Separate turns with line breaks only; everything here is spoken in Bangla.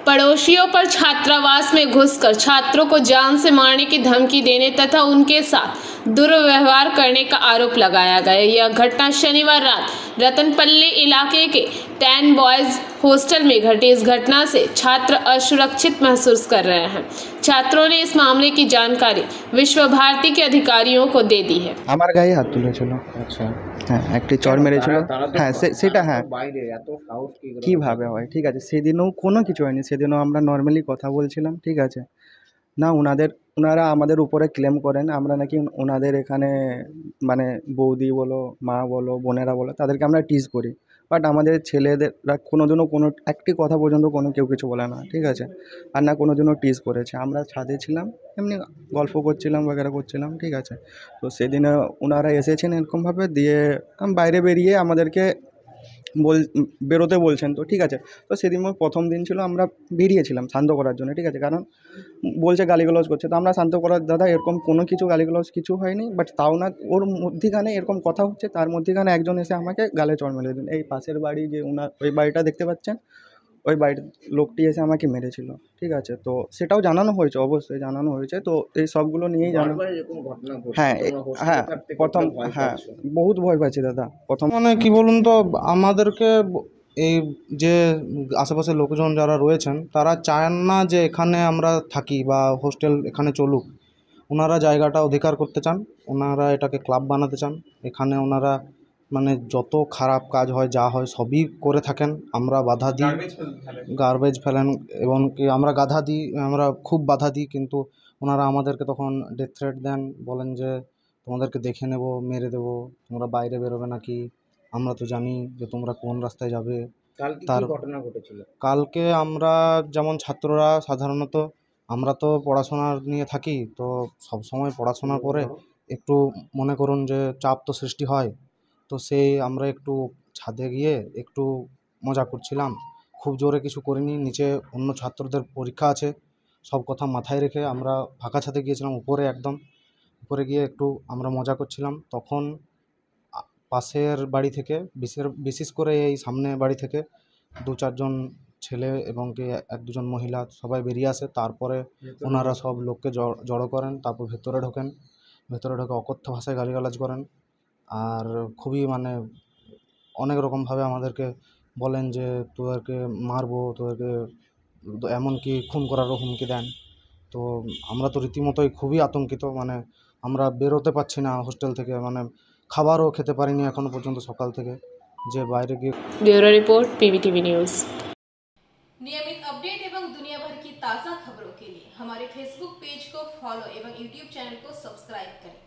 पड़ोसियों पर छात्रावास में घुसकर छात्रों को जान से मारने की धमकी देने तथा उनके साथ दुर्व्यवहार करने का आरोप लगाया गया। यह घटना शनिवार रात रतनपल्ली इलाके के 10 बॉयज हॉस्टल में घटी। इस घटना से छात्र असुरक्षित महसूस कर रहे हैं। छात्रों ने इस मामले की जानकारी विश्व भारती के अधिकारियों को दे दी है।
আমার গায়ে হাত তুলেছিল। আচ্ছা, হ্যাঁ, একটি চড় মেরেছিল। হ্যাঁ, সেটা হ্যাঁ,
বাইরে এত সাহস
কিভাবে হয়? ঠিক আছে, সেদিনও কোনো কিছু হয়নি। সেদিনও আমরা নর্মালি কথা বলছিলাম, ঠিক আছে। না, ওনারা আমাদের উপরে ক্লেম করেন আমরা নাকি ওনাদের এখানে মানে বৌদি বলো, মা বলো, বোনেরা বলো, তাদেরকে আমরা টিজ করি। বাট আমাদের ছেলেদেররা কোনোদিনও কোনো একটি কথা পর্যন্ত কেউ কিছু বলে না, ঠিক আছে। আর না কোনোদিনও টিজ করেছে। আমরা ছাদে ছিলাম, এমনি গল্প করছিলাম, বগেরা করছিলাম, ঠিক আছে। তো সেদিনে ওনারা এসেছেন এরকমভাবে, দিয়ে বাইরে বেরিয়ে আমাদেরকে বেরোতে বলছেন। তো ঠিক আছে, তো সেদিন প্রথম দিন ছিল, আমরা বেরিয়েছিলাম শান্ত করার জন্য, ঠিক আছে। কারণ বলছে গালিগালাজ করছে, তো আমরা শান্ত করার, দাদা এরকম কোনো কিছু গালিগালাজ কিছু হয়নি, বাট তাও না ওর মধ্যিখানে এরকম কথা হচ্ছে, তার মধ্যিখানে একজন এসে আমাকে গালে চড় মেরে দিন। এই পাশের বাড়ি যে ওই বাড়িটা দেখতে পাচ্ছেন, ওই বাড়ির লোকটি এসে আমাকে মেরেছিল, ঠিক আছে। তো সেটাও জানানো হয়েছে, অবশ্যই জানানো হয়েছে। তো এই সবগুলো নিয়েই জানানো। হ্যাঁ, হ্যাঁ, প্রথম, হ্যাঁ, বহুত ভয় পাচ্ছি দাদা প্রথম।
মানে কি বলুন তো, আমাদেরকে এই যে আশেপাশের লোকজন যারা রয়েছেন তারা চান না যে এখানে আমরা থাকি বা হোস্টেল এখানে চলুক। ওনারা জায়গাটা অধিকার করতে চান, ওনারা এটাকে ক্লাব বানাতে চান। এখানে ওনারা মানে যত খারাপ কাজ হয়, যা হয় সবই করে থাকেন। আমরা বাধা দিই, গার্বেজ ফেলেন এবং কি আমরা আমরা খুব বাধা দিই, কিন্তু ওনারা আমাদেরকে তখন ডেথ থ্রেট দেন, বলেন যে তোমাদেরকে দেখে নেব, মেরে দেবো, তোমরা বাইরে বেরোবে নাকি, আমরা তো জানি যে তোমরা কোন রাস্তায় যাবে।
তার ঘটনা ঘটেছিল
কালকে আমরা যেমন ছাত্ররা সাধারণত আমরা তো পড়াশোনা নিয়ে থাকি, তো সব সময় পড়াশোনার পরে একটু মনে করুন যে চাপ তো সৃষ্টি হয়। তো সেই আমরা একটু ছাদে গিয়ে একটু মজা করছিলাম, খুব জোরে কিছু করিনি। নিচে অন্য ছাত্রদের পরীক্ষা আছে, সব কথা মাথায় রেখে আমরা ফাঁকা ছাদে গিয়েছিলাম, উপরে গিয়ে একটু আমরা মজা করছিলাম। তখন পাশের বাড়ি থেকে, বিশেষ করে এই সামনে বাড়ি থেকে 2-4 জন ছেলে এবং কি 1-2 জন মহিলা সবাই বেরিয়ে আসে। তারপরে ওনারা সব লোককে জড়ো করেন, তারপর ভেতরে ঢোকে অকথ্য ভাষায় গালিগালাজ করেন। আর খুবই মানে অনেক রকমভাবে আমাদেরকে বলেন যে তোদেরকে মারবো, তোদেরকে এমনকি খুন করারও হুমকি দেন। তো আমরা তো রীতিমতোই খুবই আতঙ্কিত, মানে আমরা বেরোতে পারছি না হোস্টেল থেকে, মানে খাবারও খেতে পারিনি এখনো পর্যন্ত সকাল থেকে, যে বাইরে गए।
Bureau report PVTV news.
नियमित अपडेट एवं दुनिया भर की ताज़ा खबरों के लिए हमारे फेसबुक पेज को फॉलो एवं यूट्यूब चैनल को सब्सक्राइब करें।